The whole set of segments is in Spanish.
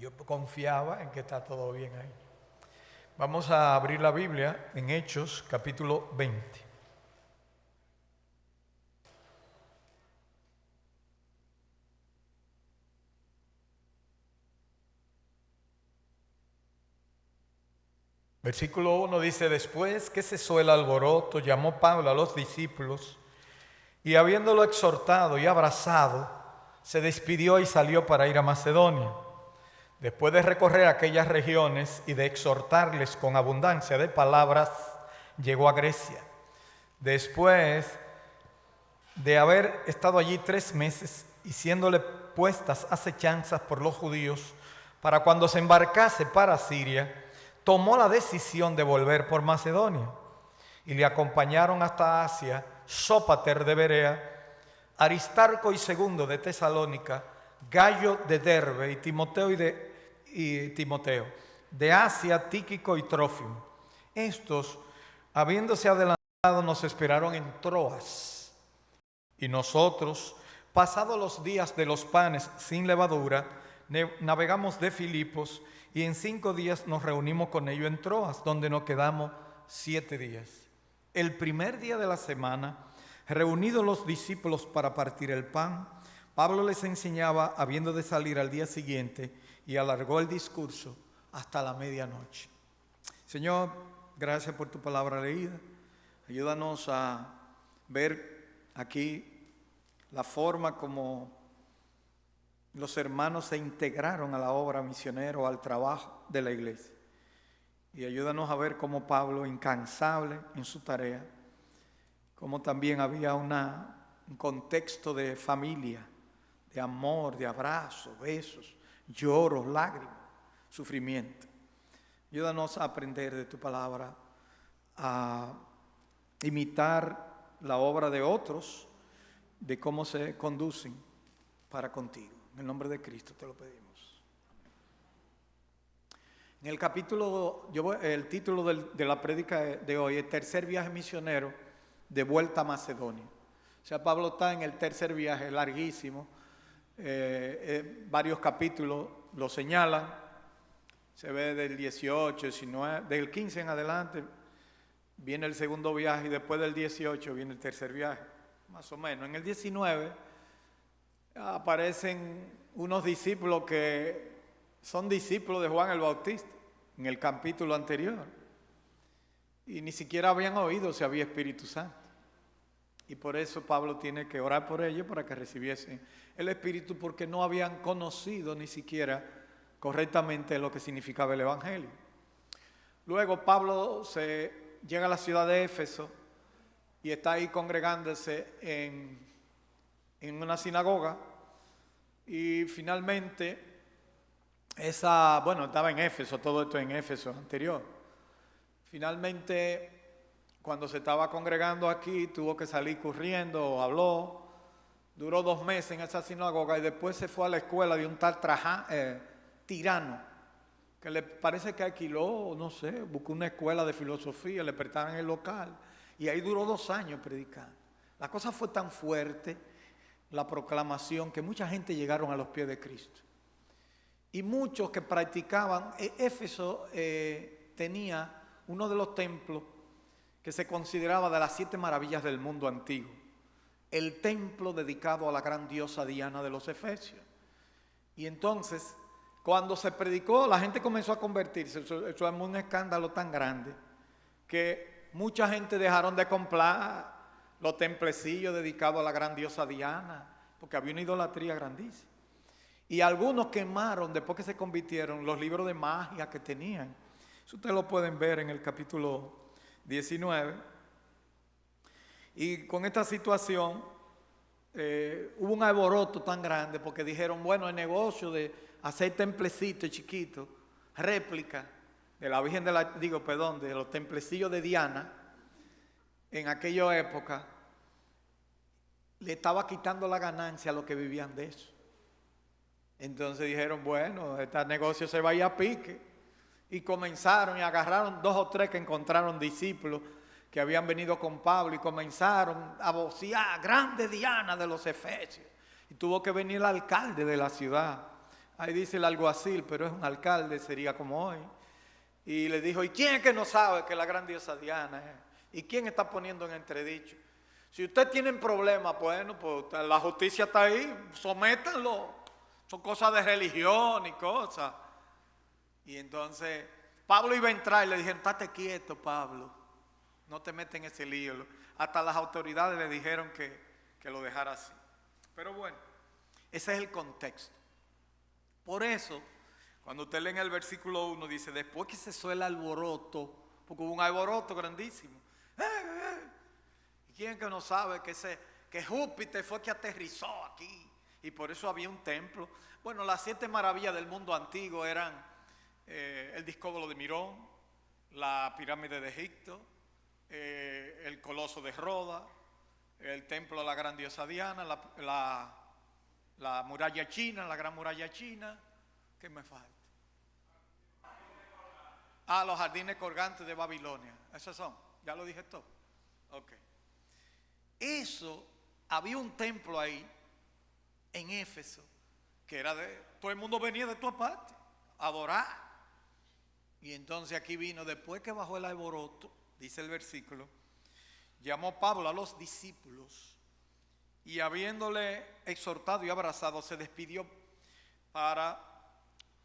Yo confiaba en que está todo bien ahí. Vamos a abrir la Biblia en Hechos, capítulo 20. Versículo 1 dice: después que cesó el alboroto, llamó Pablo a los discípulos y habiéndolo exhortado y abrazado, se despidió y salió para ir a Macedonia. Después de recorrer aquellas regiones y de exhortarles con abundancia de palabras, llegó a Grecia. Después de haber estado allí 3 meses y siéndole puestas acechanzas por los judíos, para cuando se embarcase para Siria, tomó la decisión de volver por Macedonia. Y le acompañaron hasta Asia Sópater de Berea, Aristarco y Segundo de Tesalónica, Gallo de Derbe y Timoteo, de Asia Tíquico y Trófimo. Estos, habiéndose adelantado, nos esperaron en Troas. Y nosotros, pasados los días de los panes sin levadura, navegamos de Filipos y en 5 días nos reunimos con ellos en Troas, donde nos quedamos 7 días. El primer día de la semana, reunidos los discípulos para partir el pan, Pablo les enseñaba habiendo de salir al día siguiente y alargó el discurso hasta la medianoche. Señor, gracias por tu palabra leída. Ayúdanos a ver aquí la forma como los hermanos se integraron a la obra misionera o al trabajo de la iglesia. Y ayúdanos a ver cómo Pablo, incansable en su tarea, como también había un contexto de familia, de amor, de abrazo, besos, lloros, lágrimas, sufrimiento. Ayúdanos a aprender de tu palabra, a imitar la obra de otros, de cómo se conducen para contigo. En el nombre de Cristo te lo pedimos. En el capítulo, el título de la prédica de hoy es Tercer viaje misionero de vuelta a Macedonia. O sea, Pablo está en el tercer viaje, larguísimo. Varios capítulos lo señalan. Se ve del 18, 19, del 15 en adelante viene el segundo viaje y después del 18 viene el tercer viaje, más o menos. En el 19 aparecen unos discípulos que son discípulos de Juan el Bautista en el capítulo anterior y ni siquiera habían oído si había Espíritu Santo. Y por eso Pablo tiene que orar por ellos para que recibiesen el Espíritu, porque no habían conocido ni siquiera correctamente lo que significaba el Evangelio. Luego Pablo llega a la ciudad de Éfeso y está ahí congregándose en una sinagoga. Y finalmente, estaba en Éfeso, todo esto en Éfeso anterior. Finalmente, cuando se estaba congregando aquí, tuvo que salir corriendo, habló, duró 2 meses en esa sinagoga y después se fue a la escuela de un tal Tirano, que le parece que alquiló, no sé, buscó una escuela de filosofía, le prestaron el local y ahí duró 2 años predicando. La cosa fue tan fuerte, la proclamación, que mucha gente llegaron a los pies de Cristo. Y muchos que practicaban, Éfeso tenía uno de los templos que se consideraba de las 7 maravillas del mundo antiguo, el templo dedicado a la gran diosa Diana de los Efesios. Y entonces, cuando se predicó, la gente comenzó a convertirse. Eso es un escándalo tan grande que mucha gente dejaron de comprar los templecillos dedicados a la gran diosa Diana, porque había una idolatría grandísima. Y algunos quemaron, después que se convirtieron, los libros de magia que tenían. Eso ustedes lo pueden ver en el capítulo 19. Y con esta situación hubo un alboroto tan grande porque dijeron, bueno, el negocio de hacer templecitos chiquitos, réplica de la Virgen de los templecillos de Diana, en aquella época, le estaba quitando la ganancia a los que vivían de eso. Entonces dijeron, bueno, este negocio se va a ir a pique. Y comenzaron y agarraron 2 o 3 que encontraron discípulos que habían venido con Pablo y comenzaron a vocear, grande Diana de los Efesios. Y tuvo que venir el alcalde de la ciudad ahí dice el alguacil, pero es un alcalde, sería como hoy. Y le dijo, ¿y quién es que no sabe que la gran diosa Diana es? ¿Y quién está poniendo en entredicho? Si usted tiene problemas, bueno, pues la justicia está ahí, sométanlo. Son cosas de religión y cosas. Y entonces Pablo iba a entrar y le dijeron, estate quieto, Pablo, no te metas en ese lío. Hasta las autoridades le dijeron que lo dejara así. Pero bueno, ese es el contexto. Por eso, cuando usted lee en el versículo 1, dice, después que cesó el alboroto, porque hubo un alboroto grandísimo. ¿Y quién que no sabe que Júpiter fue que aterrizó aquí? Y por eso había un templo. Bueno, las 7 maravillas del mundo antiguo eran el discóbolo de Mirón, la pirámide de Egipto, el coloso de Roda, el templo de la gran diosa Diana, la muralla china, la gran muralla china. ¿Qué me falta? Los jardines colgantes de Babilonia. Esos son, ya lo dije todo. Ok. Eso, había un templo ahí, en Éfeso, que era todo el mundo venía de todas partes a adorar. Y entonces aquí vino, después que bajó el alboroto, dice el versículo, llamó Pablo a los discípulos y habiéndole exhortado y abrazado, se despidió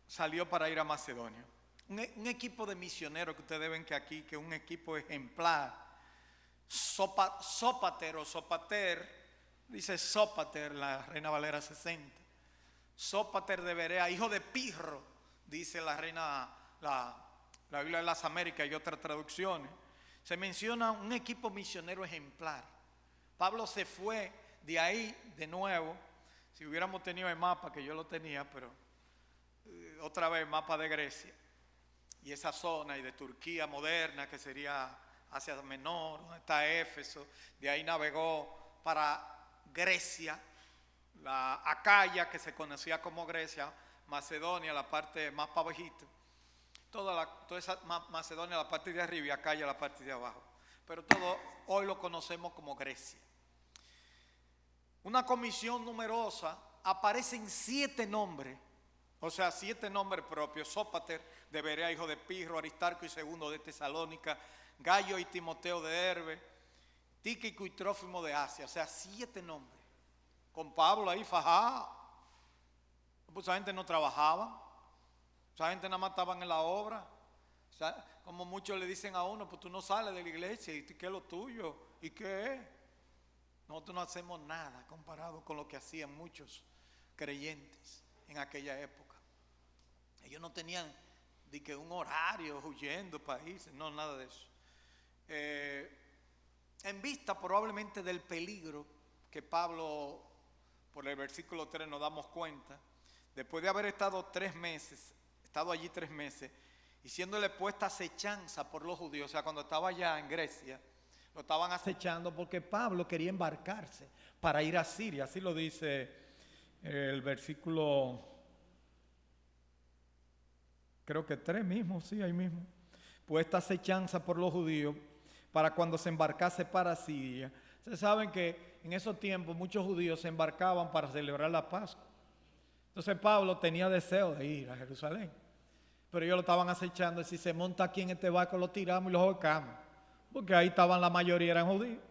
salió para ir a Macedonia. Un equipo de misioneros que ustedes ven que aquí, que es un equipo ejemplar. Sópater o Sopater, dice Sópater, la Reina Valera 60. Sópater de Berea, hijo de Pirro, dice la Biblia de las Américas y otras traducciones. Se menciona un equipo misionero ejemplar. Pablo se fue de ahí de nuevo. Si hubiéramos tenido el mapa, que yo lo tenía, pero otra vez mapa de Grecia y esa zona, y de Turquía moderna, que sería Asia Menor, donde está Éfeso. De ahí navegó para Grecia, la Acaya, que se conocía como Grecia, Macedonia, la parte más para abajito, toda esa Macedonia, la parte de arriba, y Acaya, la parte de abajo, pero todo hoy lo conocemos como Grecia. Una comisión numerosa, aparecen 7 nombres, o sea, 7 nombres propios: Sópater de Berea, hijo de Pirro, Aristarco y segundo de Tesalónica, Gallo y Timoteo de Derbe, Tíquico y Trófimo de Asia. O sea, 7 nombres. Con Pablo ahí fajado. Pues esa gente no trabajaba. Esa gente nada más estaban en la obra. O sea, como muchos le dicen a uno, pues tú no sales de la iglesia, ¿y qué es lo tuyo? ¿Y qué es? Nosotros no hacemos nada comparado con lo que hacían muchos creyentes en aquella época. Ellos no tenían de que un horario huyendo países, no, nada de eso. En vista probablemente del peligro que Pablo, por el versículo 3 nos damos cuenta, después de haber estado 3 meses, allí 3 meses, y siéndole puesta acechanza por los judíos, o sea, cuando estaba allá en Grecia, lo estaban acechando porque Pablo quería embarcarse para ir a Siria. Así lo dice el versículo, creo que 3 mismo, sí, ahí mismo. Puesta acechanza por los judíos para cuando se embarcase para Siria. Ustedes saben que en esos tiempos muchos judíos se embarcaban para celebrar la Pascua. Entonces Pablo tenía deseo de ir a Jerusalén, pero ellos lo estaban acechando. Y si se monta aquí en este barco, lo tiramos y lo ahorcamos, porque ahí estaban, la mayoría eran judíos.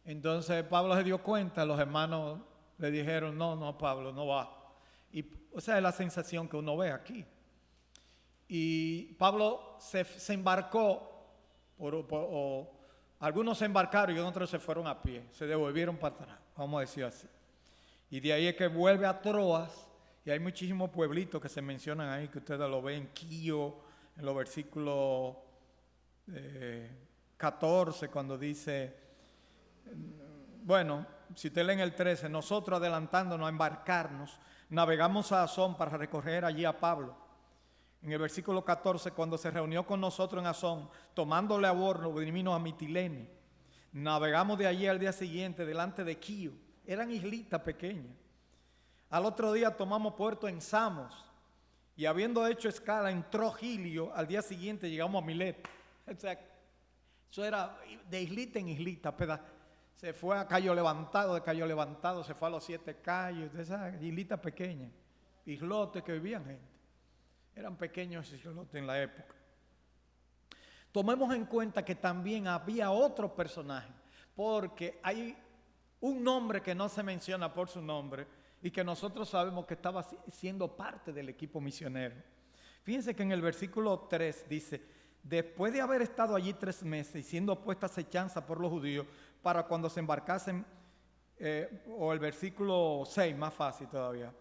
Entonces Pablo se dio cuenta, los hermanos le dijeron, no, Pablo, no va. Y, o sea, es la sensación que uno ve aquí. Y Pablo se embarcó, algunos se embarcaron y otros se fueron a pie, se devolvieron para atrás, vamos a decir así. Y de ahí es que vuelve a Troas, y hay muchísimos pueblitos que se mencionan ahí, que ustedes lo ven, Quío, en los versículos 14, cuando dice, bueno, si usted lee en el 13, nosotros adelantándonos a embarcarnos, navegamos a Asón para recoger allí a Pablo. En el versículo 14, cuando se reunió con nosotros en Asón, tomándole a bordo, vinimos a Mitilene. Navegamos de allí al día siguiente delante de Quío. Eran islitas pequeñas. Al otro día tomamos puerto en Samos, y habiendo hecho escala en Trogilio, al día siguiente llegamos a Mileto. O sea, eso era de islita en islita. Se fue a Cayo Levantado, de Cayo Levantado se fue a los 7 cayos, de esas islitas pequeñas. islotes que vivían gente. Eran pequeños islotes en la época. Tomemos en cuenta que también había otro personaje, porque hay un nombre que no se menciona por su nombre y que nosotros sabemos que estaba siendo parte del equipo misionero. Fíjense que en el versículo 3 dice: después de haber estado allí 3 meses y siendo puesta acechanza por los judíos para cuando se embarcasen, o el versículo 6, más fácil todavía.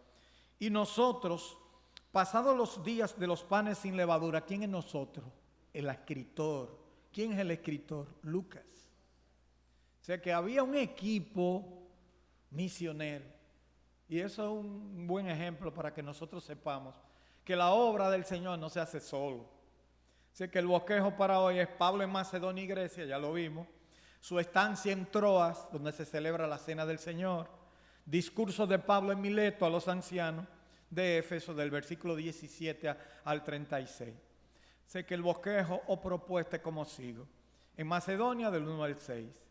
Y nosotros, pasados los días de los panes sin levadura, ¿quién es nosotros? El escritor. ¿Quién es el escritor? Lucas. O sea que había un equipo misionero. Y eso es un buen ejemplo para que nosotros sepamos que la obra del Señor no se hace solo. O sea que el bosquejo para hoy es Pablo en Macedonia y Grecia, ya lo vimos. Su estancia en Troas, donde se celebra la Cena del Señor. Discurso de Pablo en Mileto a los ancianos de Éfeso, del versículo 17 al 36. Sé que el bosquejo o propuesta es como sigo. En Macedonia, del 1 al 6.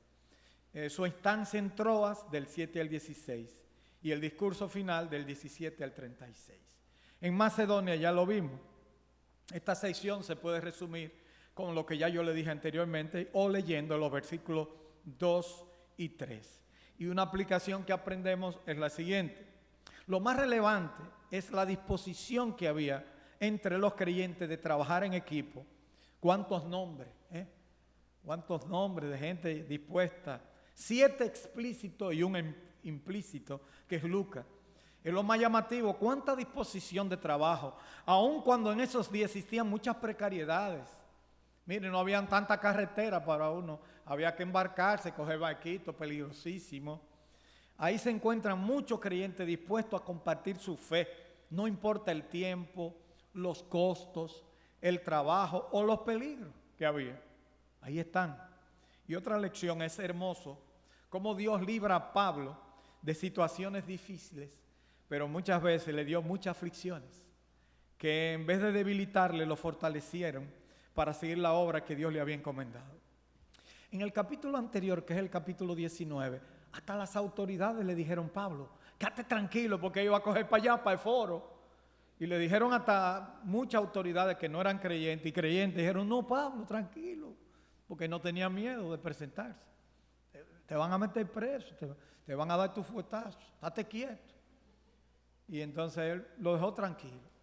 Su estancia en Troas, del 7 al 16. Y el discurso final, del 17 al 36. En Macedonia ya lo vimos. Esta sección se puede resumir con lo que ya yo le dije anteriormente o leyendo los versículos 2 y 3. Y una aplicación que aprendemos es la siguiente. Lo más relevante es la disposición que había entre los creyentes de trabajar en equipo. ¿Cuántos nombres? ¿Cuántos nombres de gente dispuesta? 7 explícitos y un implícito, que es Lucas. Es lo más llamativo, cuánta disposición de trabajo, aun cuando en esos días existían muchas precariedades. Miren, no habían tanta carretera para uno, había que embarcarse, coger barquitos, peligrosísimo. Ahí se encuentran muchos creyentes dispuestos a compartir su fe, no importa el tiempo, los costos, el trabajo o los peligros que había. Ahí están. Y otra lección, es hermoso cómo Dios libra a Pablo de situaciones difíciles, pero muchas veces le dio muchas aflicciones que en vez de debilitarle lo fortalecieron para seguir la obra que Dios le había encomendado. En el capítulo anterior, que es el capítulo 19, hasta las autoridades le dijeron: Pablo, quédate tranquilo porque iba a coger para allá, para el foro. Y le dijeron hasta muchas autoridades que no eran creyentes y creyentes dijeron: no, Pablo, tranquilo, porque no tenía miedo de presentarse. Te van a meter preso, te van a dar tu fuetazo, estate quieto. Y entonces él lo dejó tranquilo.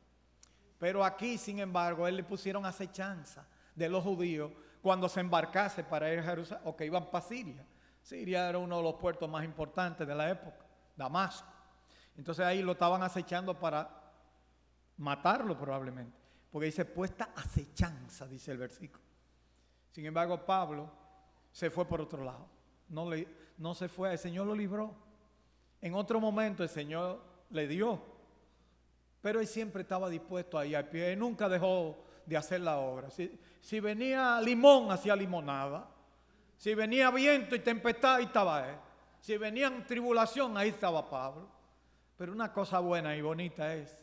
Pero aquí, sin embargo, él le pusieron acechanza de los judíos cuando se embarcase para ir a Jerusalén o que iban para Siria. Siria era uno de los puertos más importantes de la época, Damasco. Entonces ahí lo estaban acechando para matarlo probablemente, porque dice puesta acechanza, dice el versículo. Sin embargo, Pablo se fue por otro lado. No se fue, el Señor lo libró. En otro momento el Señor le dio, pero él siempre estaba dispuesto ahí al pie, él nunca dejó de hacer la obra. Si venía limón, hacía limonada. Si venía viento y tempestad, ahí estaba él. Si venía tribulación, ahí estaba Pablo. Pero una cosa buena y bonita es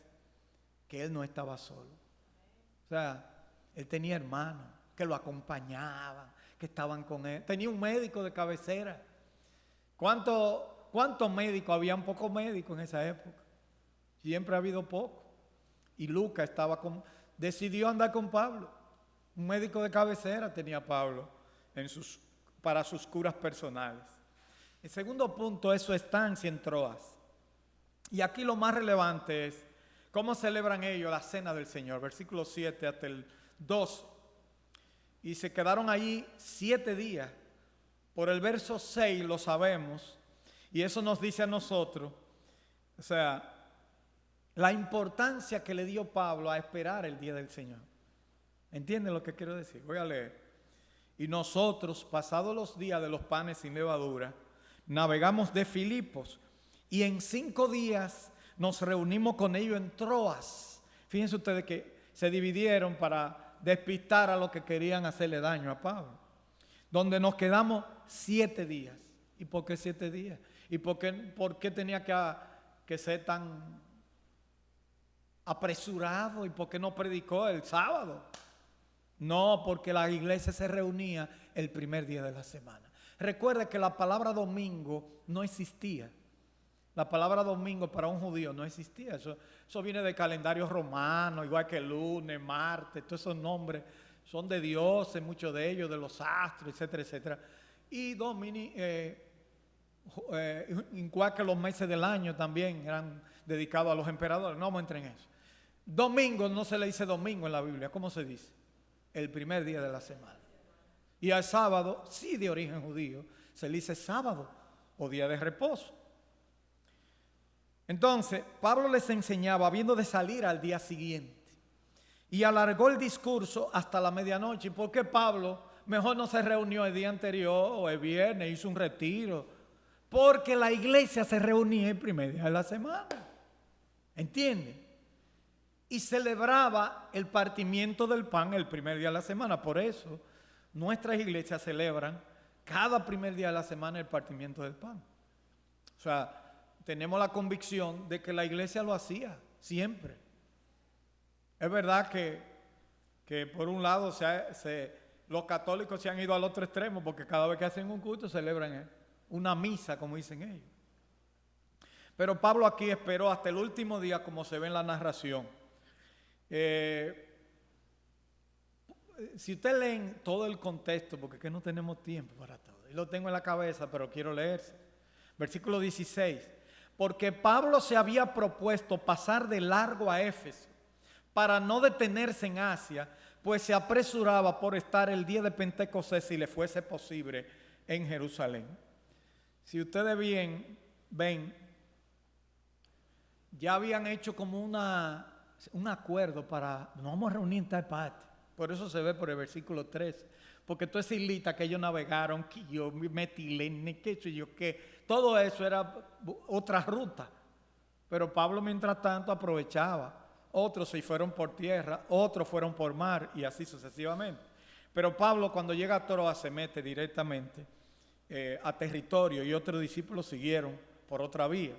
que él no estaba solo. O sea, él tenía hermanos que lo acompañaban, que estaban con él. Tenía un médico de cabecera. ¿Cuántos médicos? Habían pocos médicos en esa época. Siempre ha habido poco. Y Lucas decidió andar con Pablo. Un médico de cabecera tenía Pablo para sus curas personales. El segundo punto es su estancia en Troas. Y aquí lo más relevante es cómo celebran ellos la cena del Señor. Versículo 7 hasta el 2. Y se quedaron allí 7 días. Por el verso 6 lo sabemos. Y eso nos dice a nosotros, o sea, la importancia que le dio Pablo a esperar el día del Señor. ¿Entienden lo que quiero decir? Voy a leer. Y nosotros, pasados los días de los panes sin levadura, navegamos de Filipos y en 5 días nos reunimos con ellos en Troas. Fíjense ustedes que se dividieron para despistar a los que querían hacerle daño a Pablo. Donde nos quedamos 7 días. ¿Y por qué 7 días? ¿Y por qué tenía que ser tan apresurado? ¿Y por qué no predicó el sábado? No, porque la iglesia se reunía el primer día de la semana. Recuerda que la palabra domingo no existía. La palabra domingo para un judío no existía. Eso viene del calendario romano, igual que lunes, martes, todos esos nombres son de dioses, muchos de ellos, de los astros, etcétera, etcétera. Y igual que los meses del año también eran dedicados a los emperadores. No vamos a entrar en eso. Domingo no se le dice domingo en la Biblia. ¿Cómo se dice? El primer día de la semana. Y al sábado, sí de origen judío, se le dice sábado o día de reposo. Entonces, Pablo les enseñaba habiendo de salir al día siguiente. Y alargó el discurso hasta la medianoche. ¿Y por qué Pablo mejor no se reunió el día anterior o el viernes, hizo un retiro? Porque la iglesia se reunía el primer día de la semana. ¿Entienden? Y celebraba el partimiento del pan el primer día de la semana. Por eso nuestras iglesias celebran cada primer día de la semana el partimiento del pan. O sea, tenemos la convicción de que la iglesia lo hacía siempre. Es verdad que por un lado los católicos se han ido al otro extremo porque cada vez que hacen un culto celebran una misa, como dicen ellos. Pero Pablo aquí esperó hasta el último día, como se ve en la narración. Si ustedes leen todo el contexto, porque es que no tenemos tiempo para todo, y lo tengo en la cabeza, pero quiero leerse. Versículo 16. Porque Pablo se había propuesto pasar de largo a Éfeso para no detenerse en Asia, pues se apresuraba por estar el día de Pentecostés, si le fuese posible, en Jerusalén. Si ustedes ven, ya habían hecho como un acuerdo para, nos vamos a reunir en tal parte. Por eso se ve por el versículo 3. Porque toda esa islita que ellos navegaron, que yo Metilene, qué sé yo qué, todo eso era otra ruta. Pero Pablo, mientras tanto, aprovechaba. Otros se fueron por tierra, otros fueron por mar y así sucesivamente. Pero Pablo, cuando llega a Troas, se mete directamente a territorio y otros discípulos siguieron por otra vía.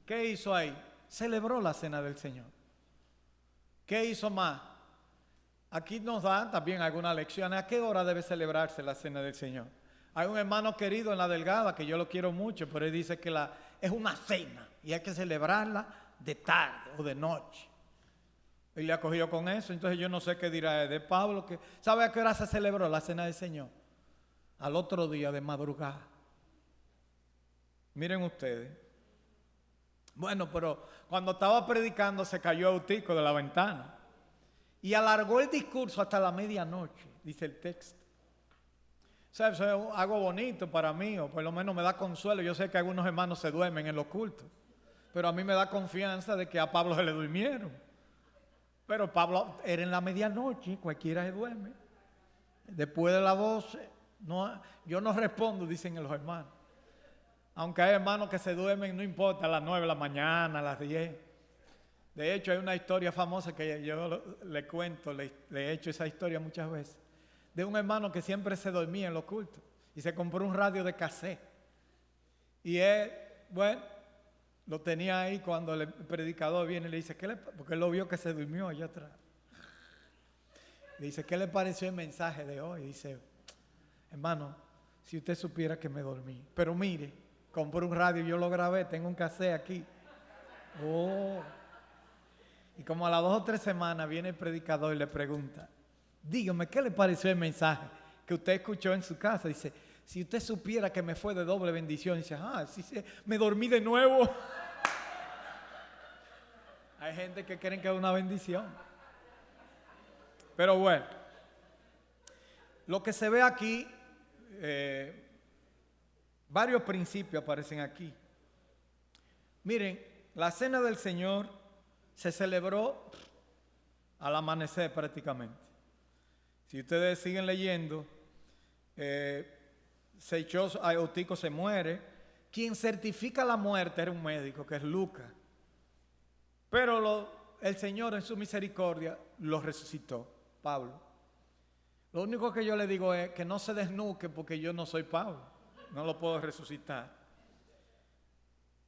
¿Qué hizo ahí? Celebró la cena del Señor. ¿Qué hizo más? Aquí nos dan también algunas lecciones. ¿A qué hora debe celebrarse la cena del Señor? Hay un hermano querido en La Delgada que yo lo quiero mucho, pero él dice que es una cena y hay que celebrarla de tarde o de noche. Él le ha cogido con eso, entonces yo no sé qué dirá de Pablo. ¿Sabe a qué hora se celebró la cena del Señor? Al otro día de madrugada. Miren ustedes. Bueno, pero cuando estaba predicando se cayó Eutico de la ventana y alargó el discurso hasta la medianoche, dice el texto. ¿Sabes? Eso es algo bonito para mí, o por lo menos me da consuelo. Yo sé que algunos hermanos se duermen en los cultos, pero a mí me da confianza de que a Pablo se le durmieron. Pero Pablo era en la medianoche, cualquiera se duerme. Después de las 12, yo no respondo, dicen los hermanos. Aunque hay hermanos que se duermen, no importa, a las 9 de la mañana, a las 10. De hecho, hay una historia famosa que yo le cuento, le he hecho esa historia muchas veces, de un hermano que siempre se dormía en los cultos y se compró un radio de cassette. Y él, bueno, lo tenía ahí cuando el predicador viene y le dice, porque él lo vio que se durmió allá atrás. Le dice, ¿qué le pareció el mensaje de hoy? Y dice, hermano, si usted supiera que me dormí. Pero mire, compré un radio, yo lo grabé, tengo un cassette aquí. Oh. Y como a las 2 o 3 semanas viene el predicador y le pregunta, dígame, ¿qué le pareció el mensaje que usted escuchó en su casa? Dice, si usted supiera que me fue de doble bendición. Dice, sí, me dormí de nuevo. Hay gente que creen que es una bendición. Pero bueno, lo que se ve aquí, varios principios aparecen aquí. Miren, la cena del Señor se celebró al amanecer prácticamente. Si ustedes siguen leyendo, Eutico se muere. Quien certifica la muerte era un médico, que es Lucas. Pero el Señor en su misericordia lo resucitó, Pablo. Lo único que yo le digo es que no se desnuque porque yo no soy Pablo. No lo puedo resucitar.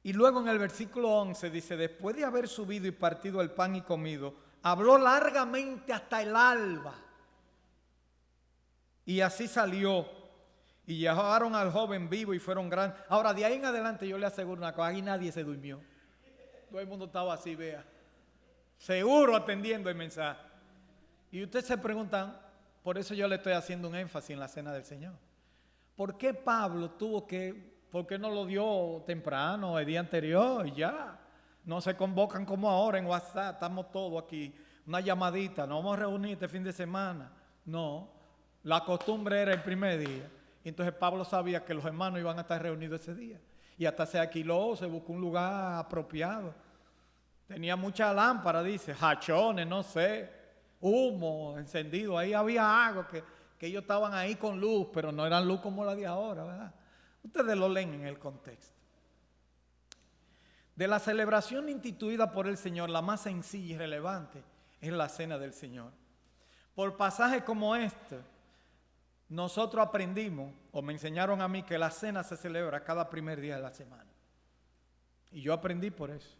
Y luego en el versículo 11 dice, después de haber subido y partido el pan y comido, habló largamente hasta el alba. Y así salió Y llevaron al joven vivo y fueron grandes. Ahora, de ahí en adelante yo le aseguro una cosa, ahí nadie se durmió. Todo el mundo estaba así, vea. Seguro atendiendo el mensaje. Y ustedes se preguntan, por eso yo le estoy haciendo un énfasis en la cena del Señor. ¿Por qué Pablo por qué no lo dio temprano, el día anterior y ya? No se convocan como ahora en WhatsApp, estamos todos aquí, una llamadita, nos vamos a reunir este fin de semana. No, la costumbre era el primer día. Entonces Pablo sabía que los hermanos iban a estar reunidos ese día. Y hasta se alquiló, se buscó un lugar apropiado. Tenía mucha lámpara, dice, jachones, no sé, humo encendido. Ahí había algo que ellos estaban ahí con luz, pero no eran luz como la de ahora, ¿verdad? Ustedes lo leen en el contexto. De la celebración instituida por el Señor, la más sencilla y relevante es la cena del Señor. Por pasajes como este, nosotros aprendimos, o me enseñaron a mí, que la cena se celebra cada primer día de la semana. Y yo aprendí por eso.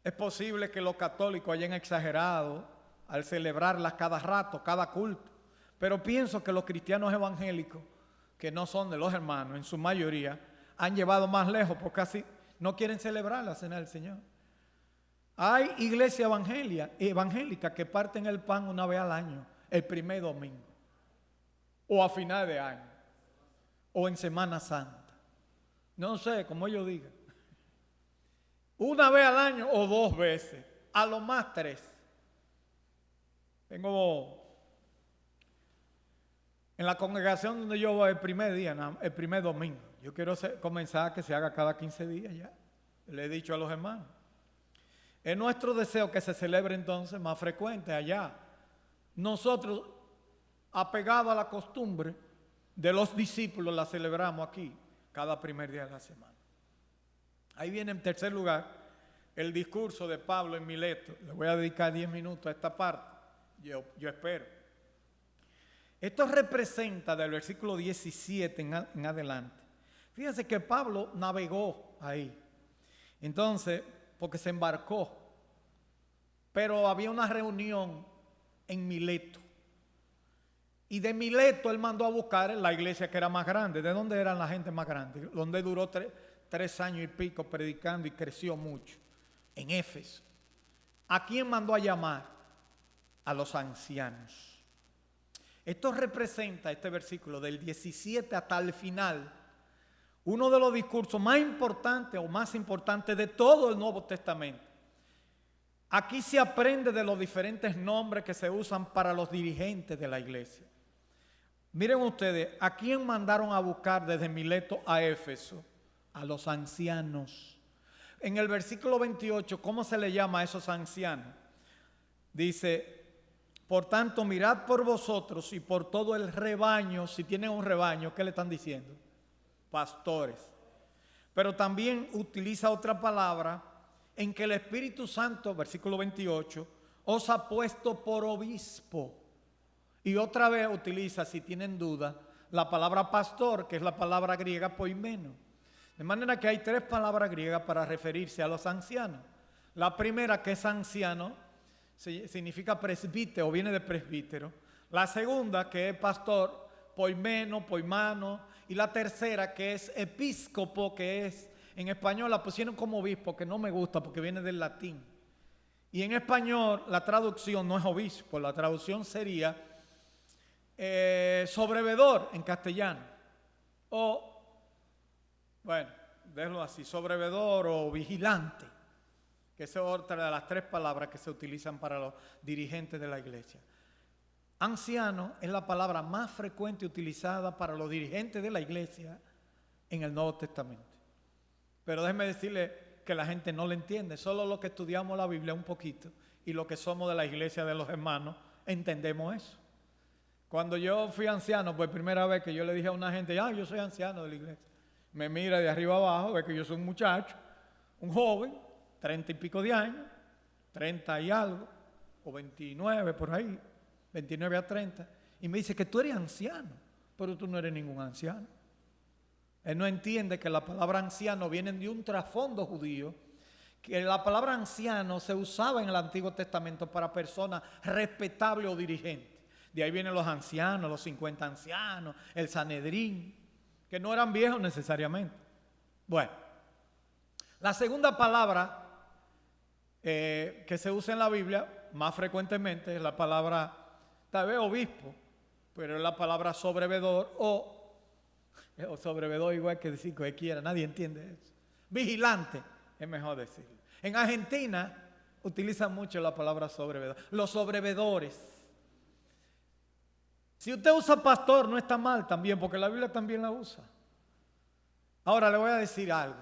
Es posible que los católicos hayan exagerado al celebrarla cada rato, cada culto. Pero pienso que los cristianos evangélicos, que no son de los hermanos, en su mayoría, han llevado más lejos porque casi no quieren celebrar la cena del Señor. Hay iglesias evangélicas que parten el pan una vez al año, el primer domingo, o a final de año, o en Semana Santa. No sé, como ellos digan. Una vez al año o 2 veces, a lo más 3. Tengo en la congregación donde yo voy el primer día, el primer domingo. Yo quiero comenzar a que se haga cada 15 días ya. Le he dicho a los hermanos. Es nuestro deseo que se celebre entonces más frecuente allá. Nosotros, apegados a la costumbre de los discípulos, la celebramos aquí cada primer día de la semana. Ahí viene en tercer lugar el discurso de Pablo en Mileto. Le voy a dedicar 10 minutos a esta parte. Yo espero. Esto representa del versículo 17 en adelante. Fíjense que Pablo navegó ahí. Entonces, porque se embarcó. Pero había una reunión en Mileto. Y de Mileto él mandó a buscar la iglesia que era más grande. ¿De dónde eran la gente más grande? Donde duró 3 años y pico predicando y creció mucho. En Éfeso. ¿A quién mandó a llamar? A los ancianos. Esto representa, este versículo, del 17 hasta el final, uno de los discursos más importantes o más importantes de todo el Nuevo Testamento. Aquí se aprende de los diferentes nombres que se usan para los dirigentes de la iglesia. Miren ustedes, ¿a quién mandaron a buscar desde Mileto a Éfeso? A los ancianos. En el versículo 28, ¿cómo se le llama a esos ancianos? Dice: por tanto, mirad por vosotros y por todo el rebaño. Si tienen un rebaño, ¿qué le están diciendo? Pastores. Pero también utiliza otra palabra en que el Espíritu Santo, versículo 28, os ha puesto por obispo. Y otra vez utiliza, si tienen duda, la palabra pastor, que es la palabra griega poimeno. De manera que hay 3 palabras griegas para referirse a los ancianos. La primera, que es anciano, significa presbítero o viene de presbítero. La segunda, que es pastor, poimeno, poimano. Y la tercera, que es episcopo, que es, en español la pusieron como obispo, que no me gusta porque viene del latín. Y en español la traducción no es obispo, la traducción sería sobrevedor en castellano. O, bueno, déjalo así, sobrevedor o vigilante. Que esa es otra de las 3 palabras que se utilizan para los dirigentes de la iglesia. Anciano es la palabra más frecuente utilizada para los dirigentes de la iglesia en el Nuevo Testamento. Pero déjenme decirle que la gente no lo entiende. Solo los que estudiamos la Biblia un poquito y los que somos de la iglesia de los hermanos entendemos eso. Cuando yo fui anciano, por primera vez que yo le dije a una gente, yo soy anciano de la iglesia. Me mira de arriba abajo, ve que yo soy un muchacho, un joven, 30 y pico de años, 30 y algo, o 29 por ahí, 29 a 30, y me dice que tú eres anciano, pero tú no eres ningún anciano. Él no entiende que la palabra anciano viene de un trasfondo judío, que la palabra anciano se usaba en el Antiguo Testamento para personas respetables o dirigentes. De ahí vienen los ancianos, los 50 ancianos, el Sanedrín, que no eran viejos necesariamente. Bueno, la segunda palabra que se usa en la Biblia más frecuentemente es la palabra, tal vez obispo, pero es la palabra sobrevedor o sobrevedor igual que decir cualquiera, nadie entiende eso. Vigilante, es mejor decirlo. En Argentina utilizan mucho la palabra sobrevedor. Los sobrevedores. Si usted usa pastor, no está mal también, porque la Biblia también la usa. Ahora le voy a decir algo.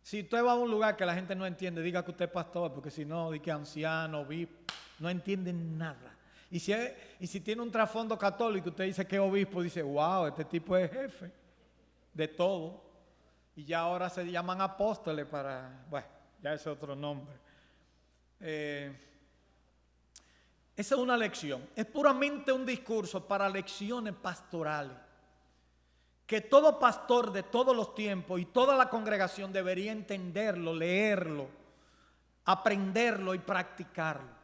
Si usted va a un lugar que la gente no entiende, diga que usted es pastor, porque si no, diga que anciano, obispo, no entienden nada. Y si tiene un trasfondo católico, usted dice que es obispo, dice, wow, este tipo es jefe de todo. Y ya ahora se llaman apóstoles bueno, ya ese es otro nombre. Esa es una lección, es puramente un discurso para lecciones pastorales, que todo pastor de todos los tiempos y toda la congregación debería entenderlo, leerlo, aprenderlo y practicarlo.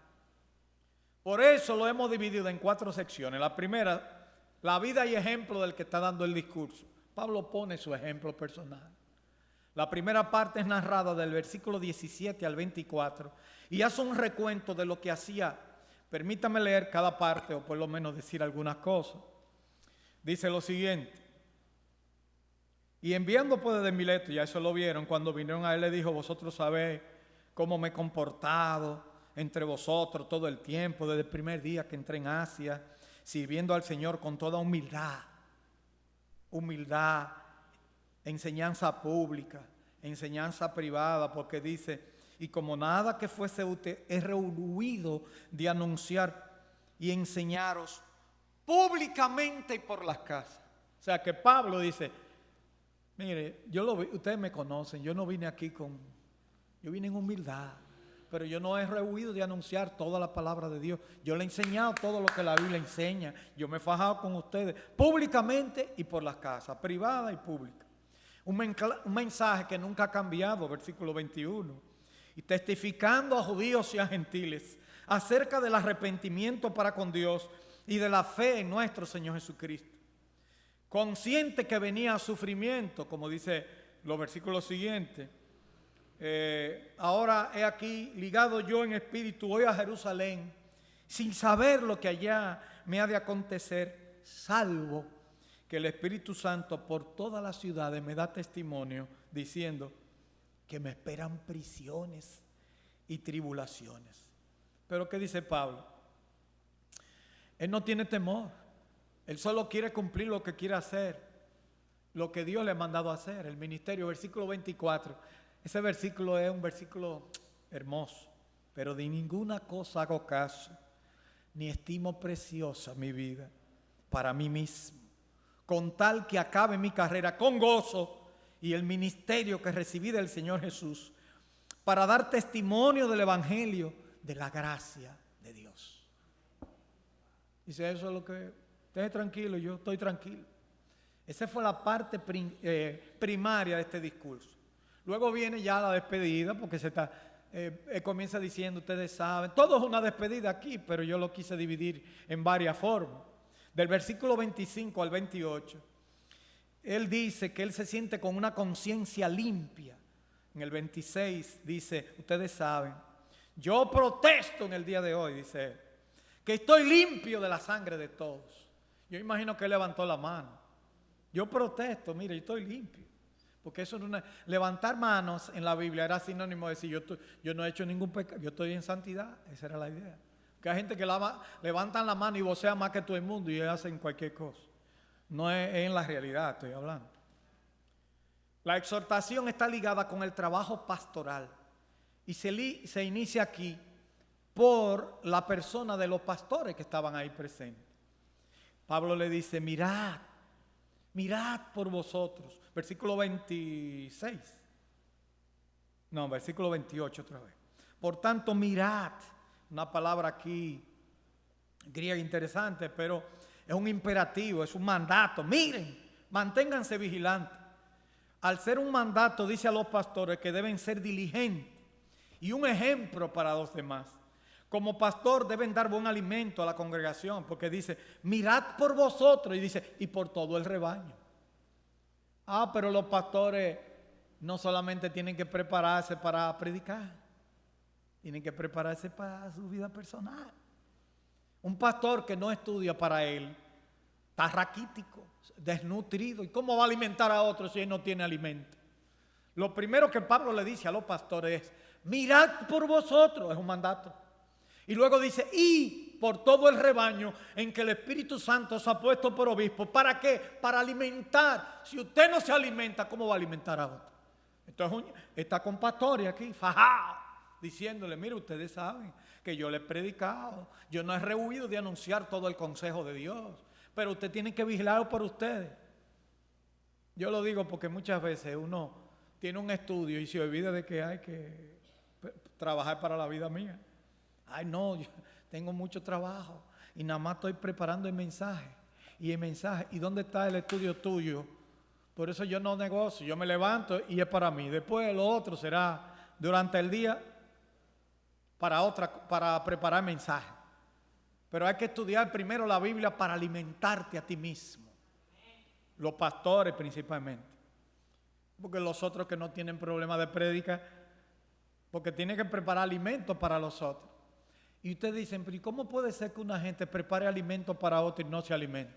Por eso lo hemos dividido en 4 secciones. La primera, la vida y ejemplo del que está dando el discurso. Pablo pone su ejemplo personal. La primera parte es narrada del versículo 17 al 24 y hace un recuento de lo que hacía. Permítame leer cada parte o por lo menos decir algunas cosas. Dice lo siguiente. Y enviando pues desde Mileto, ya eso lo vieron, cuando vinieron a él le dijo, vosotros sabéis cómo me he comportado entre vosotros todo el tiempo, desde el primer día que entré en Asia, sirviendo al Señor con toda humildad, enseñanza pública, enseñanza privada, porque dice, y como nada que fuese útil, he rehuido de anunciar y enseñaros públicamente y por las casas. O sea que Pablo dice, mire, ustedes me conocen, yo no vine aquí yo vine en humildad, pero yo no he rehuido de anunciar toda la palabra de Dios. Yo le he enseñado todo lo que la Biblia enseña. Yo me he fajado con ustedes públicamente y por las casas, privada y pública. Un mensaje que nunca ha cambiado, versículo 21. Y testificando a judíos y a gentiles acerca del arrepentimiento para con Dios y de la fe en nuestro Señor Jesucristo. Consciente que venía sufrimiento, como dice los versículos siguientes. Ahora he aquí ligado yo en espíritu, voy a Jerusalén, sin saber lo que allá me ha de acontecer, salvo que el Espíritu Santo por todas las ciudades me da testimonio, diciendo que me esperan prisiones y tribulaciones. Pero ¿qué dice Pablo? Él no tiene temor, él solo quiere cumplir lo que quiere hacer, lo que Dios le ha mandado a hacer, el ministerio, versículo 24. Ese versículo es un versículo hermoso, pero de ninguna cosa hago caso, ni estimo preciosa mi vida para mí mismo, con tal que acabe mi carrera con gozo y el ministerio que recibí del Señor Jesús, para dar testimonio del Evangelio de la gracia de Dios. Dice, eso es lo que, esté tranquilo, yo estoy tranquilo. Esa fue la parte primaria de este discurso. Luego viene ya la despedida, porque comienza diciendo, ustedes saben, todo es una despedida aquí, pero yo lo quise dividir en varias formas. Del versículo 25 al 28, él dice que él se siente con una conciencia limpia. En el 26 dice, ustedes saben, yo protesto en el día de hoy, dice él, que estoy limpio de la sangre de todos. Yo imagino que él levantó la mano. Yo protesto, mire, yo estoy limpio. Porque eso no, levantar manos en la Biblia era sinónimo de decir yo no he hecho ningún pecado, yo estoy en santidad. Esa era la idea. Que hay gente que levantan la mano y vocea más que todo el mundo y hacen cualquier cosa. No es en la realidad, estoy hablando. La exhortación está ligada con el trabajo pastoral y se inicia aquí por la persona de los pastores que estaban ahí presentes. Pablo le dice, mirad por vosotros. Versículo 26. No, versículo 28 otra vez. Por tanto, mirad. Una palabra aquí griega interesante, pero es un imperativo, es un mandato. Miren, manténganse vigilantes. Al ser un mandato, dice a los pastores que deben ser diligentes y un ejemplo para los demás. Como pastor deben dar buen alimento a la congregación, porque dice, mirad por vosotros, y dice, y por todo el rebaño. Pero los pastores no solamente tienen que prepararse para predicar, tienen que prepararse para su vida personal. Un pastor que no estudia para él, está raquítico, desnutrido. ¿Y cómo va a alimentar a otros si él no tiene alimento? Lo primero que Pablo le dice a los pastores es, mirad por vosotros, es un mandato. Y luego dice, y por todo el rebaño en que el Espíritu Santo se ha puesto por obispo. ¿Para qué? Para alimentar. Si usted no se alimenta, ¿cómo va a alimentar a otro? Entonces está con pastores aquí, fajado, diciéndole, mire, ustedes saben que yo le he predicado, yo no he rehuido de anunciar todo el consejo de Dios, pero usted tiene que vigilar por ustedes. Yo lo digo porque muchas veces uno tiene un estudio y se olvida de que hay que trabajar para la vida mía. Ay, no, yo tengo mucho trabajo y nada más estoy preparando el mensaje. Y el mensaje, ¿y dónde está el estudio tuyo? Por eso yo no negocio, yo me levanto y es para mí. Después lo otro será durante el día para preparar mensaje. Pero hay que estudiar primero la Biblia para alimentarte a ti mismo. Los pastores principalmente. Porque los otros que no tienen problema de prédica, porque tienen que preparar alimentos para los otros. Y ustedes dicen, pero ¿y cómo puede ser que una gente prepare alimentos para otro y no se alimente?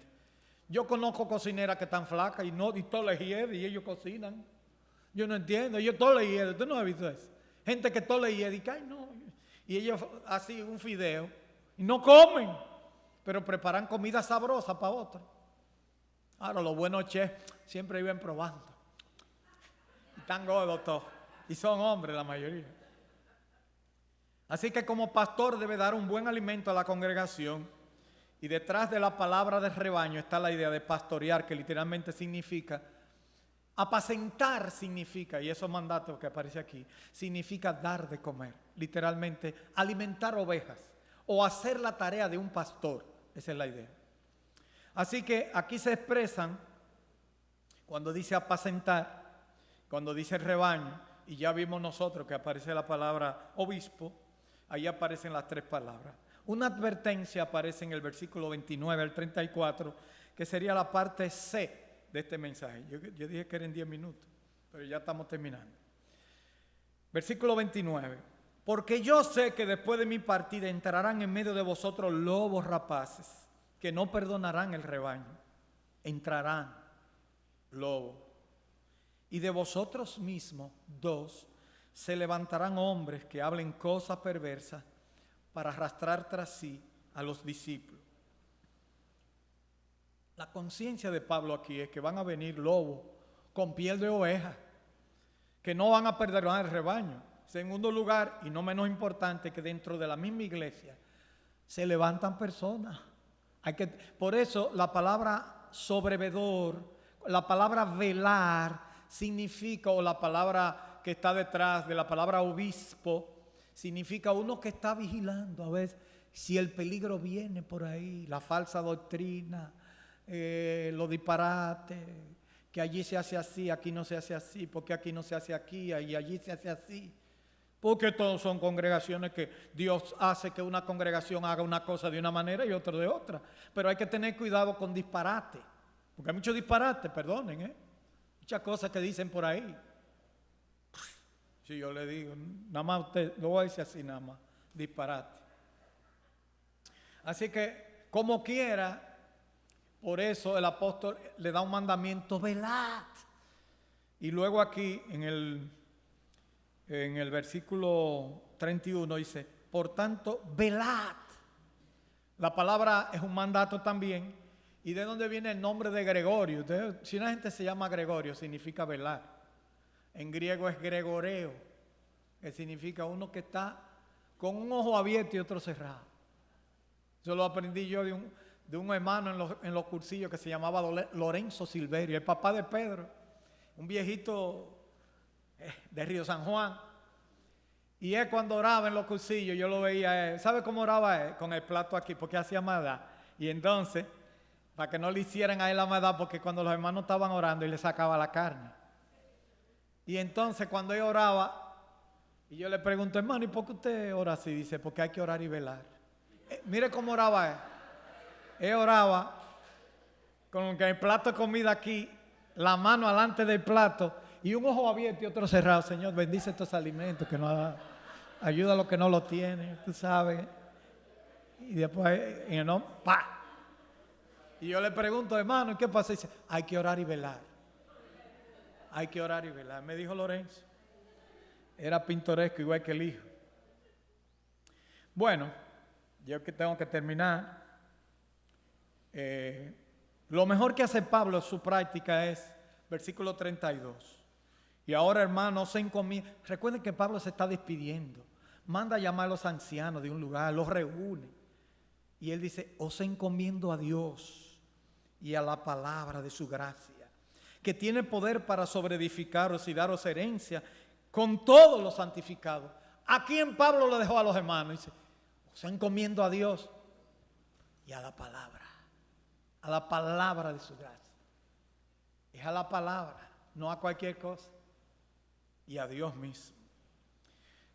Yo conozco cocineras que están flacas y todos les hiede y ellos cocinan. Yo no entiendo, ellos todos les hiede. ¿Usted no ha visto eso? Gente que todos les hiede y que, ay no. Y ellos así un fideo y no comen, pero preparan comida sabrosa para otros. Ahora los buenos chefs siempre viven probando. Y están gordos todos. Y son hombres la mayoría. Así que como pastor debe dar un buen alimento a la congregación. Y detrás de la palabra de rebaño está la idea de pastorear, que literalmente significa, apacentar significa, y esos mandatos que aparece aquí, significa dar de comer. Literalmente alimentar ovejas o hacer la tarea de un pastor. Esa es la idea. Así que aquí se expresan, cuando dice apacentar, cuando dice rebaño, y ya vimos nosotros que aparece la palabra obispo, ahí aparecen las tres palabras. Una advertencia aparece en el versículo 29 al 34, que sería la parte C de este mensaje. Yo dije que eran 10 minutos, pero ya estamos terminando. Versículo 29. Porque yo sé que después de mi partida entrarán en medio de vosotros lobos rapaces, que no perdonarán el rebaño. Entrarán lobos. Y de vosotros mismos, se levantarán hombres que hablen cosas perversas para arrastrar tras sí a los discípulos. La conciencia de Pablo aquí es que van a venir lobos con piel de oveja, que no van a perdonar el rebaño. Segundo lugar, y no menos importante, que dentro de la misma iglesia se levantan personas. Por eso la palabra sobrevedor, la palabra velar significa, o la palabra que está detrás de la palabra obispo, significa uno que está vigilando a ver si el peligro viene por ahí, la falsa doctrina, los disparates, que allí se hace así, aquí no se hace así, porque aquí no se hace aquí y allí se hace así. Porque todos son congregaciones que Dios hace que una congregación haga una cosa de una manera y otra de otra. Pero hay que tener cuidado con disparate, porque hay muchos disparates, perdonen, muchas cosas que dicen por ahí. Si yo le digo, nada más usted, lo voy a decir así nada más, disparate. Así que, como quiera, por eso el apóstol le da un mandamiento, velad. Y luego aquí, en el versículo 31 dice, por tanto, velad. La palabra es un mandato también. ¿Y de dónde viene el nombre de Gregorio? Si una gente se llama Gregorio, significa velar. En griego es gregoreo, que significa uno que está con un ojo abierto y otro cerrado. Eso lo aprendí yo de un hermano en los cursillos que se llamaba Lorenzo Silverio, el papá de Pedro, un viejito de Río San Juan. Y él cuando oraba en los cursillos, yo lo veía, ¿sabe cómo oraba él? Con el plato aquí, porque hacía maldad. Y entonces, para que no le hicieran a él la maldad, porque cuando los hermanos estaban orando, él le sacaba la carne. Y entonces cuando él oraba, Y yo le pregunto, hermano, ¿y por qué usted ora así? Dice, porque hay que orar y velar. Mire cómo oraba él. Él oraba con el plato de comida aquí, la mano alante del plato y un ojo abierto y otro cerrado. Señor, bendice estos alimentos, que no ayuda a los que no lo tienen, tú sabes. Y después, en el nombre, ¡pa! Y yo le pregunto, hermano, ¿y qué pasa? Y dice, hay que orar y velar. Hay que orar y velar. Me dijo Lorenzo. Era pintoresco igual que el hijo. Bueno, yo que tengo que terminar. Lo mejor que hace Pablo en su práctica es versículo 32. Y ahora, hermanos, se encomienda. Recuerden que Pablo se está despidiendo. Manda a llamar a los ancianos de un lugar, los reúne. Y él dice, os encomiendo a Dios y a la palabra de su gracia, que tiene poder para sobreedificaros y daros herencia con todos los santificados. Aquí en Pablo lo dejó a los hermanos. Dice, os encomiendo a Dios y a la palabra de su gracia. Es a la palabra, no a cualquier cosa. Y a Dios mismo.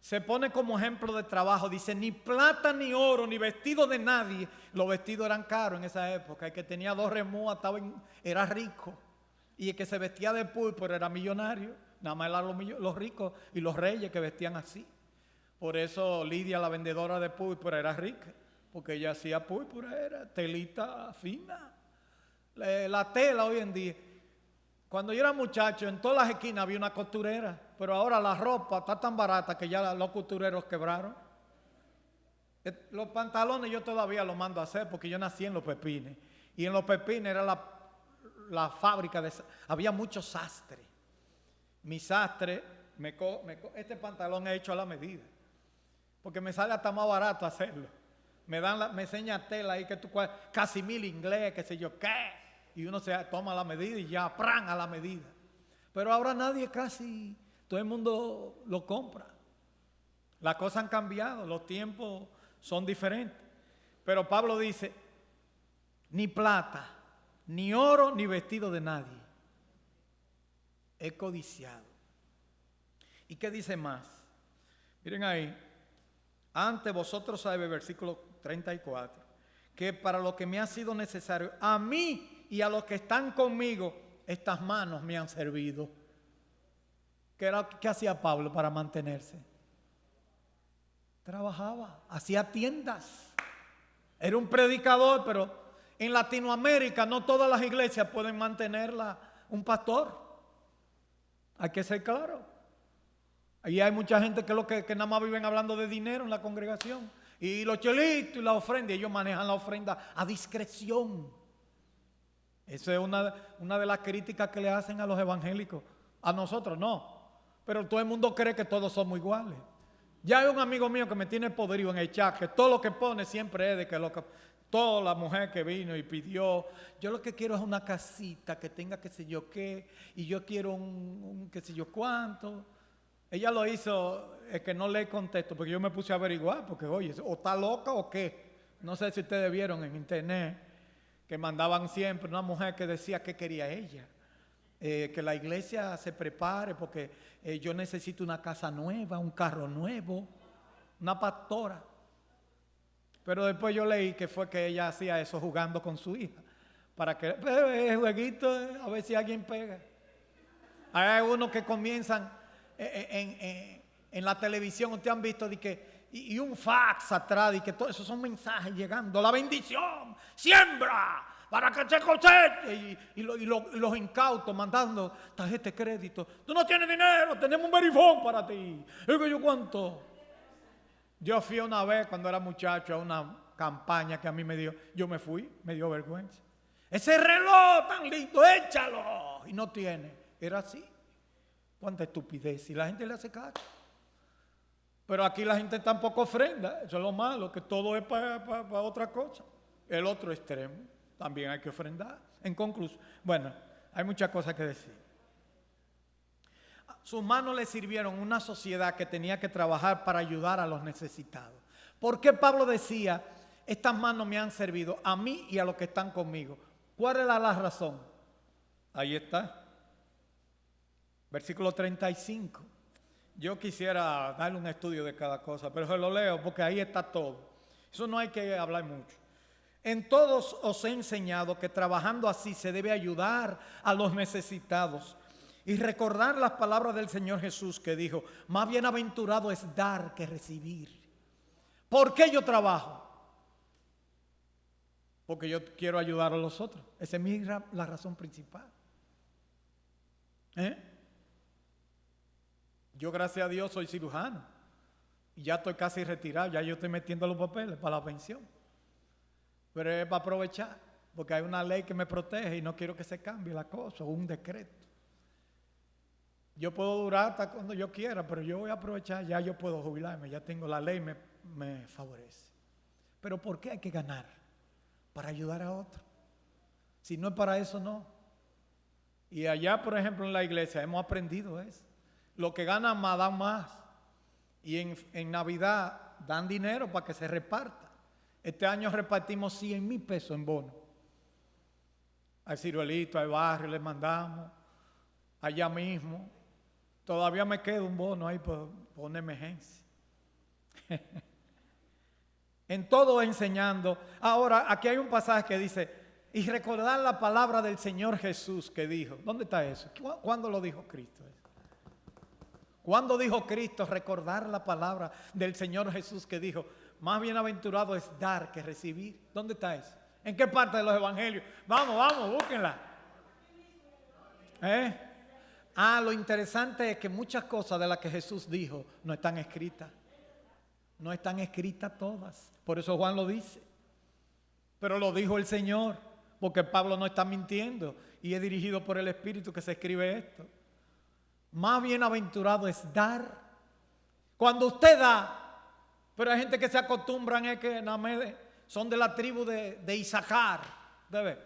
Se pone como ejemplo de trabajo. Dice, ni plata, ni oro, ni vestido de nadie. Los vestidos eran caros en esa época. El que tenía 2 remuas era rico. Y el que se vestía de púrpura era millonario. Nada más eran los ricos y los reyes que vestían así. Por eso Lidia, la vendedora de púrpura, era rica. Porque ella hacía púrpura, era telita fina. La tela hoy en día. Cuando yo era muchacho, en todas las esquinas había una costurera, pero ahora la ropa está tan barata que ya los costureros quebraron. Los pantalones yo todavía los mando a hacer porque yo nací en Los Pepines. Y en Los Pepines era la fábrica había muchos sastres. Mi sastre, este pantalón es hecho a la medida, porque me sale hasta más barato hacerlo. Me enseña tela ahí que tú casi 1000 inglés, qué sé yo qué. Y uno se toma la medida y ya, ¡pran! A la medida. Pero ahora nadie casi, todo el mundo lo compra. Las cosas han cambiado, los tiempos son diferentes. Pero Pablo dice, ni plata, ni oro, ni vestido de nadie he codiciado. ¿Y qué dice más? Miren ahí, antes vosotros sabéis, versículo 34, que para lo que me ha sido necesario, a mí y a los que están conmigo, estas manos me han servido. ¿Qué hacía Pablo para mantenerse? Trabajaba, hacía tiendas. Era un predicador, pero en Latinoamérica no todas las iglesias pueden mantenerla un pastor. Hay que ser claro. Ahí hay mucha gente que nada más viven hablando de dinero en la congregación. Y los chelitos y la ofrenda, ellos manejan la ofrenda a discreción. Esa es una de las críticas que le hacen a los evangélicos. A nosotros no. Pero todo el mundo cree que todos somos iguales. Ya hay un amigo mío que me tiene podrido en el chat, que todo lo que pone siempre es de que toda la mujer que vino y pidió, yo lo que quiero es una casita que tenga qué sé yo qué, y yo quiero un qué sé yo cuánto. Ella lo hizo, es que no le contesto, porque yo me puse a averiguar, porque oye, o está loca o qué. No sé si ustedes vieron en internet que mandaban siempre una mujer que decía que quería ella. Que la iglesia se prepare porque yo necesito una casa nueva, un carro nuevo, una pastora. Pero después yo leí que fue que ella hacía eso jugando con su hija, para que el jueguito, a ver si alguien pega. Hay unos que comienzan en la televisión, ustedes han visto de que y un fax atrás y que todo eso son mensajes llegando, la bendición, siembra para que te coseche, y los incautos mandando tarjeta de crédito. Tú no tienes dinero, tenemos un verifón para ti. Es que yo cuánto. Yo fui una vez cuando era muchacho a una campaña que a mí yo me fui, me dio vergüenza. Ese reloj tan lindo, échalo. Y no tiene. Era así. Cuánta estupidez. Y la gente le hace caso. Pero aquí la gente tampoco ofrenda. Eso es lo malo, que todo es para otra cosa. El otro extremo, también hay que ofrendar. En conclusión, bueno, hay muchas cosas que decir. Sus manos le sirvieron a una sociedad que tenía que trabajar para ayudar a los necesitados. ¿Por qué Pablo decía, estas manos me han servido a mí y a los que están conmigo? ¿Cuál era la razón? Ahí está. Versículo 35. Yo quisiera darle un estudio de cada cosa, pero se lo leo porque ahí está todo. Eso no hay que hablar mucho. En todos os he enseñado que trabajando así se debe ayudar a los necesitados y recordar las palabras del Señor Jesús que dijo, más bienaventurado es dar que recibir. ¿Por qué yo trabajo? Porque yo quiero ayudar a los otros. Esa es la razón principal. Yo, gracias a Dios, soy cirujano y ya estoy casi retirado, ya yo estoy metiendo los papeles para la pensión. Pero es para aprovechar, porque hay una ley que me protege y no quiero que se cambie la cosa, o un decreto. Yo puedo durar hasta cuando yo quiera, pero yo voy a aprovechar, ya yo puedo jubilarme, ya tengo la ley, me favorece. Pero ¿por qué hay que ganar? Para ayudar a otros. Si no es para eso, no. Y allá, por ejemplo, en la iglesia hemos aprendido eso. Los que ganan más dan más. Y en Navidad dan dinero para que se reparta. Este año repartimos 100,000 pesos en bono. Al ciruelito, al barrio le mandamos. Allá mismo. Todavía me queda un bono ahí por una emergencia. En todo enseñando. Ahora, aquí hay un pasaje que dice, y recordar la palabra del Señor Jesús que dijo. ¿Dónde está eso? ¿Cuándo lo dijo Cristo? ¿Cuándo dijo Cristo recordar la palabra del Señor Jesús que dijo, más bienaventurado es dar que recibir? ¿Dónde está eso? ¿En qué parte de los evangelios? Vamos, búsquenla. Lo interesante es que muchas cosas de las que Jesús dijo no están escritas. No están escritas todas. Por eso Juan lo dice. Pero lo dijo el Señor, porque Pablo no está mintiendo y es dirigido por el Espíritu que se escribe esto. Más bienaventurado es dar. Cuando usted da, pero hay gente que se acostumbran es que son de la tribu de Isaacar, ¿debe?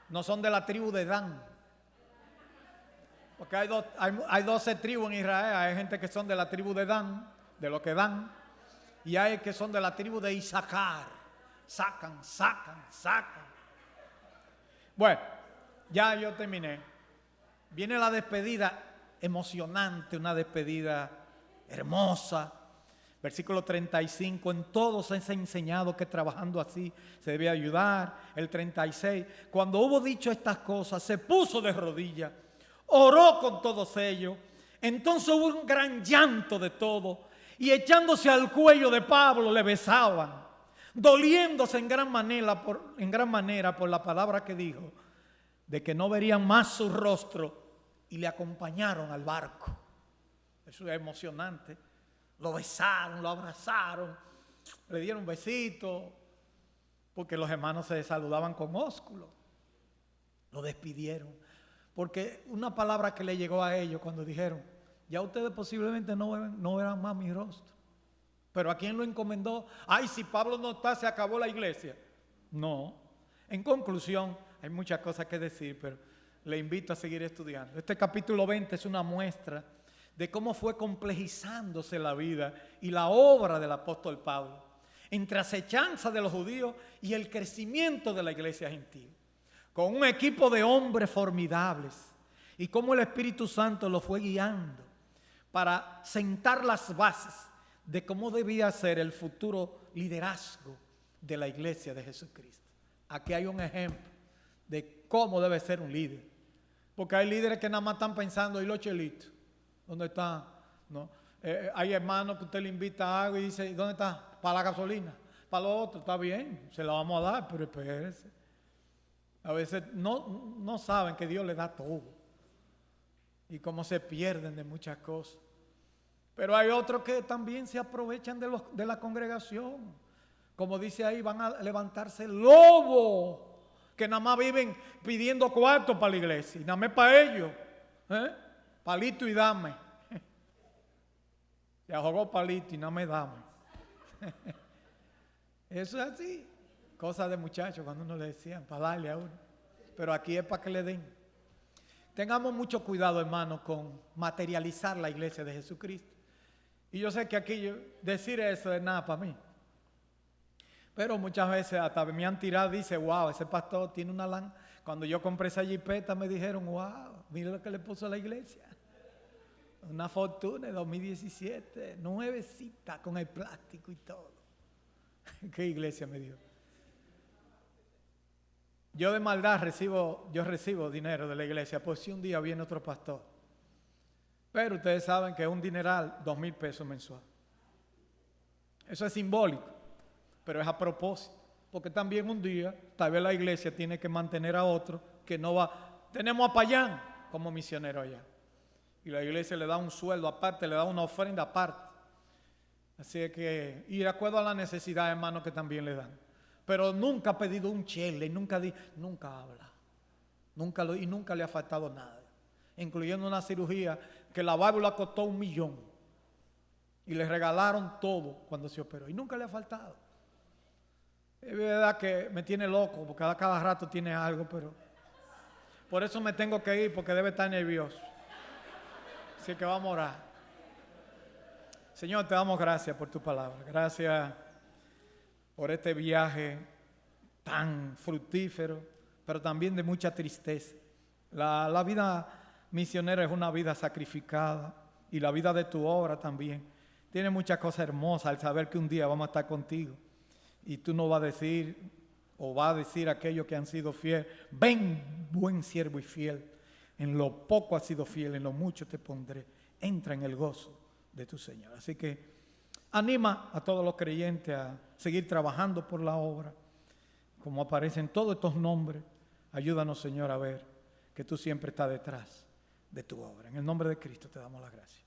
No son de la tribu de Dan. Porque hay 12 tribus en Israel. Hay gente que son de la tribu de Dan, de lo que dan, y hay que son de la tribu de Isaacar. Sacan. Bueno, ya yo terminé. Viene la despedida emocionante, una despedida hermosa. Versículo 35, en todos se ha enseñado que trabajando así se debe ayudar. El 36, cuando hubo dicho estas cosas, se puso de rodillas, oró con todos ellos. Entonces hubo un gran llanto de todos y echándose al cuello de Pablo le besaban, doliéndose en gran manera por la palabra que dijo, de que no verían más su rostro, y le acompañaron al barco. Eso es emocionante. Lo besaron, lo abrazaron, le dieron un besito, porque los hermanos se saludaban con ósculo. Lo despidieron, porque una palabra que le llegó a ellos cuando dijeron, ya ustedes posiblemente no verán más mi rostro. Pero ¿a quién lo encomendó? Ay, si Pablo no está, se acabó la iglesia. No. En conclusión, hay muchas cosas que decir, pero le invito a seguir estudiando. Este capítulo 20 es una muestra de cómo fue complejizándose la vida y la obra del apóstol Pablo, entre acechanza de los judíos y el crecimiento de la iglesia gentil, con un equipo de hombres formidables, y cómo el Espíritu Santo lo fue guiando para sentar las bases de cómo debía ser el futuro liderazgo de la iglesia de Jesucristo. Aquí hay un ejemplo de cómo debe ser un líder, porque hay líderes que nada más están pensando, ¿y los chelitos? ¿Dónde están? ¿No? Hay hermanos que usted le invita a algo y dice, ¿dónde está? Para la gasolina, para lo otro, está bien, se la vamos a dar, pero espérese. A veces no saben que Dios le da todo y cómo se pierden de muchas cosas. Pero hay otros que también se aprovechan de la congregación. Como dice ahí, van a levantarse lobos que nada más viven pidiendo cuarto para la iglesia y nada más para ellos. Palito y dame. Se ahogó palito y no me dame. Eso es así. Cosas de muchachos cuando uno le decían para darle a uno. Pero aquí es para que le den. Tengamos mucho cuidado, hermanos, con materializar la iglesia de Jesucristo. Y yo sé que aquí decir eso es nada para mí. Pero muchas veces hasta me han tirado y dice, wow, ese pastor tiene una lana. Cuando yo compré esa jipeta me dijeron, wow, mira lo que le puso a la iglesia. Una fortuna de 2017, nuevecita, con el plástico y todo. ¿Qué iglesia me dio? Yo de maldad recibo dinero de la iglesia, pues si un día viene otro pastor. Pero ustedes saben que es un dineral, 2,000 pesos mensual. Eso es simbólico, pero es a propósito. Porque también un día, tal vez la iglesia tiene que mantener a otro que no va. Tenemos a Payán como misionero allá. Y la iglesia le da un sueldo aparte, le da una ofrenda aparte. Así que, y de acuerdo a la necesidad, hermano, que también le dan. Pero nunca ha pedido un chele, nunca habla. Nunca le ha faltado nada. Incluyendo una cirugía que la válvula costó 1 millón. Y le regalaron todo cuando se operó. Y nunca le ha faltado. Es verdad que me tiene loco, porque cada rato tiene algo, pero por eso me tengo que ir, porque debe estar nervioso. Así que vamos a orar. Señor, te damos gracias por tu palabra. Gracias por este viaje tan fructífero, pero también de mucha tristeza. La vida misionera es una vida sacrificada, y la vida de tu obra también. Tiene muchas cosas hermosas al saber que un día vamos a estar contigo. Y tú nos vas a decir, o va a decir a aquellos que han sido fieles: ven, buen siervo y fiel, en lo poco has sido fiel, en lo mucho te pondré, entra en el gozo de tu Señor. Así que anima a todos los creyentes a seguir trabajando por la obra, como aparecen todos estos nombres. Ayúdanos, Señor, a ver que tú siempre estás detrás de tu obra. En el nombre de Cristo te damos las gracias.